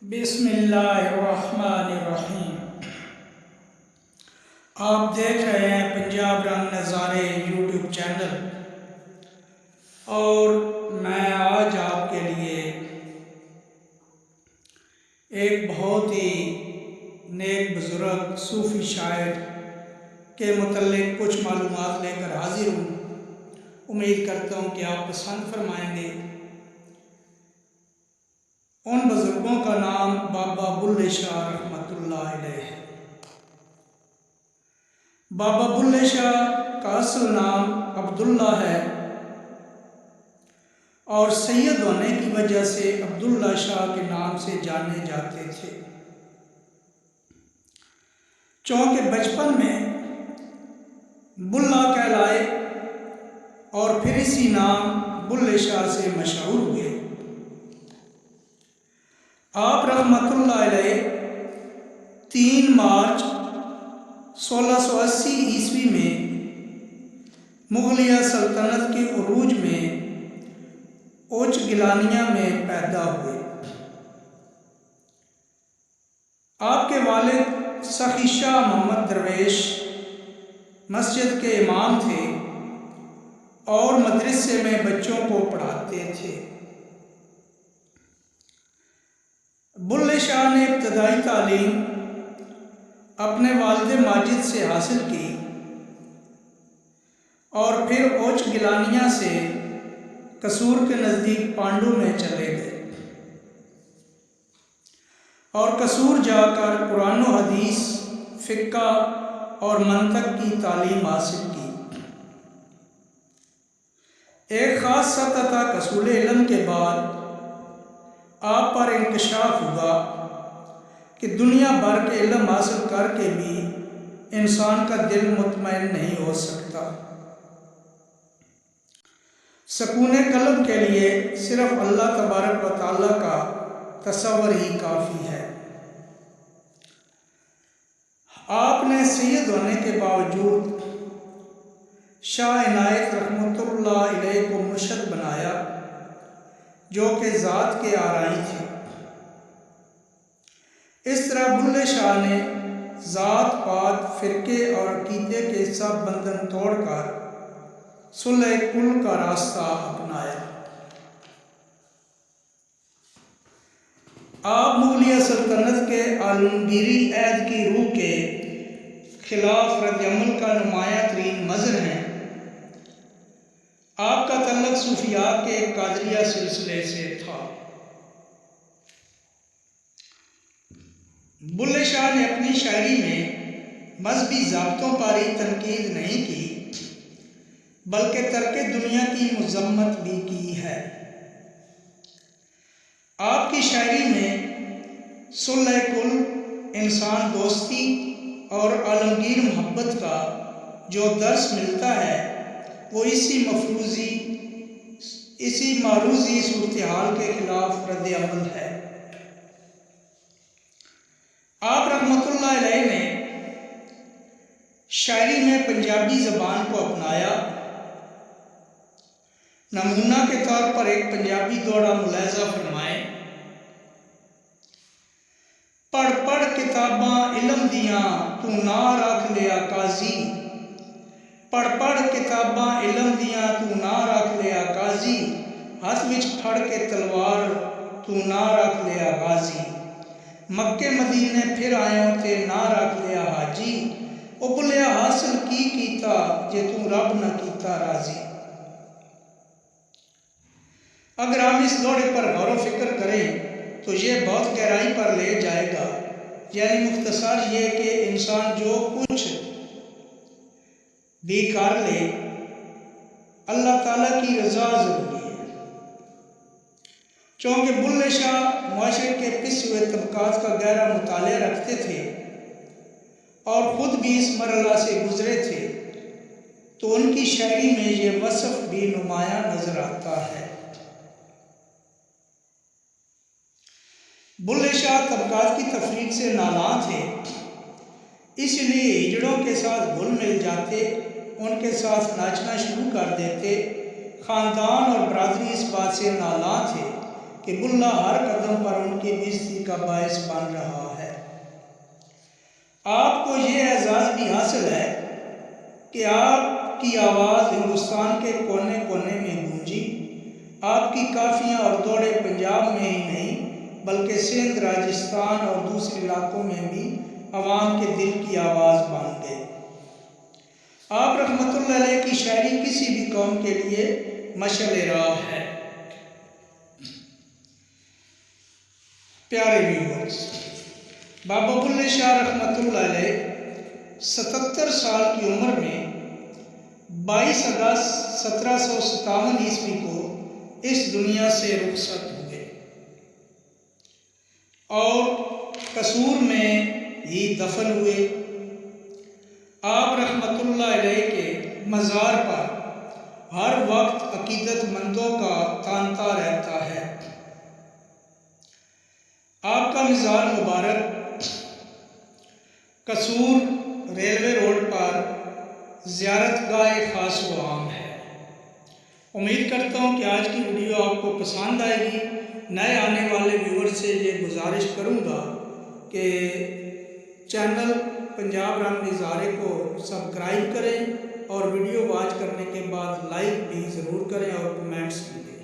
بسم اللہ الرحمن الرحیم۔ آپ دیکھ رہے ہیں پنجاب رنگ نظارے یوٹیوب چینل، اور میں آج آپ کے لیے ایک بہت ہی نیک بزرگ صوفی شاعر کے متعلق کچھ معلومات لے کر حاضر ہوں۔ امید کرتا ہوں کہ آپ پسند فرمائیں گے۔ ان بزرگوں کا نام بابا بلے شاہ رحمۃ اللہ علیہ ہے۔ بابا بلے شاہ کا اصل نام عبداللہ ہے، اور سید ہونے کی وجہ سے عبداللہ شاہ کے نام سے جانے جاتے تھے۔ چونکہ بچپن میں بلّہ کہلائے اور پھر اسی نام بلے شاہ سے مشہور ہوئے۔ آپ رحمۃ اللہ علیہ 3 مارچ 1680 عیسوی میں مغلیہ سلطنت کے عروج میں اوچ گیلانیہ میں پیدا ہوئے۔ آپ کے والد سخی شاہ محمد درویش مسجد کے امام تھے اور مدرسے میں بچوں کو پڑھاتے تھے۔ بلے شاہ نے ابتدائی تعلیم اپنے والد ماجد سے حاصل کی اور پھر اوچ گیلانیہ سے قصور کے نزدیک پانڈو میں چلے گئے اور قصور جا کر قرآن و حدیث، فقہ اور منطق کی تعلیم حاصل کی۔ ایک خاص سطح تک حصول علم کے بعد آپ پر انکشاف ہوا کہ دنیا بھر کے علم حاصل کر کے بھی انسان کا دل مطمئن نہیں ہو سکتا۔ سکون قلب کے لیے صرف اللہ تبارک و تعالیٰ کا تصور ہی کافی ہے۔ آپ نے سید ہونے کے باوجود شاہ عنایت رحمۃ اللہ علیہ کو مرشد بنایا، جو کہ ذات کے آرائی تھے۔ اس طرح بلے شاہ نے ذات پات، فرقے اور عقیدے کے سب بندھن توڑ کر صلح کل کا راستہ اپنایا۔ آپ مغلیہ سلطنت کے عالمگیری عہد کی روح کے خلاف رد عمل کا نمایاں ترین مظہر ہیں۔ آپ کا تعلق صوفیاء کے قادریہ سلسلے سے تھا۔ بلے شاہ نے اپنی شاعری میں مذہبی ضابطوں پر ہی تنقید نہیں کی، بلکہ ترک دنیا کی مذمت بھی کی ہے۔ آپ کی شاعری میں صلح کل، انسان دوستی اور عالمگیر محبت کا جو درس ملتا ہے، وہ اسی معروضی صورتحال کے خلاف رد عمل ہے۔ آپ رحمۃ اللہ علیہ نے شاعری میں پنجابی زبان کو اپنایا۔ نمونہ کے طور پر ایک پنجابی دوڑا ملاحظہ فرمائیں۔ پڑھ پڑھ کتاباں علم دیاں تو نہ رکھ لیا قاضی، پڑھ پڑھ کتاباں علم دیاں تو نہ رکھ لیا قاضی، ہاتھ وچ پھڑ کے تلوار تو نہ رکھ لیا غازی، مکے مدینے پھر آئیوں تے نہ رکھ لیا حاجی، او بلیا حاصل کی کیتا جے تو رب نہ کیتا راضی۔ اگر ہم اس دوڑے پر غور و فکر کریں تو یہ بہت گہرائی پر لے جائے گا۔ یعنی مختصر یہ کہ انسان جو کچھ بھی کر لے، اللہ تعالیٰ کی رضا ضروری ہے۔ چونکہ بلے شاہ معاشرے کے پسے ہوئے طبقات کا گہرا مطالعہ رکھتے تھے اور خود بھی اس مرحلہ سے گزرے تھے، تو ان کی شاعری میں یہ وصف بھی نمایاں نظر آتا ہے۔ بلے شاہ طبقات کی تفریق سے نالاں تھے، اس لیے ہجڑوں کے ساتھ گھل مل جاتے، ان کے ساتھ ناچنا شروع کر دیتے۔ خاندان اور برادری اس بات سے نالاں تھے کہ بلّہ ہر قدم پر ان کی بےعزتی کا باعث بن رہا ہے۔ آپ کو یہ اعزاز بھی حاصل ہے کہ آپ کی آواز ہندوستان کے کونے کونے میں گونجی۔ آپ کی کافیاں اور دوڑے پنجاب میں ہی نہیں بلکہ سندھ، راجستھان اور دوسرے علاقوں میں بھی عوام کے دل کی آواز بن گئے۔ آپ رحمۃ اللہ علیہ کی شاعری کسی بھی قوم کے لیے مشعل راہ ہے۔ پیارے ویورز، بابا بلے شاہ رحمۃ اللہ علیہ 77 سال کی عمر میں 22 اگست 1757 عیسوی کو اس دنیا سے رخصت ہوئے اور قصور میں ہی دفن ہوئے۔ آپ رحمۃ اللہ علیہ کے مزار پر ہر وقت عقیدت مندوں کا تانتا رہتا ہے۔ آپ کا مزار مبارک قصور ریلوے روڈ پر زیارت گاہ خاص و عام ہے۔ امید کرتا ہوں کہ آج کی ویڈیو آپ کو پسند آئے گی۔ نئے آنے والے ویور سے یہ گزارش کروں گا کہ چینل پنجاب رنگ نظارے کو سبسکرائب کریں اور ویڈیو واچ کرنے کے بعد لائک بھی ضرور کریں اور کمنٹس بھی دیں۔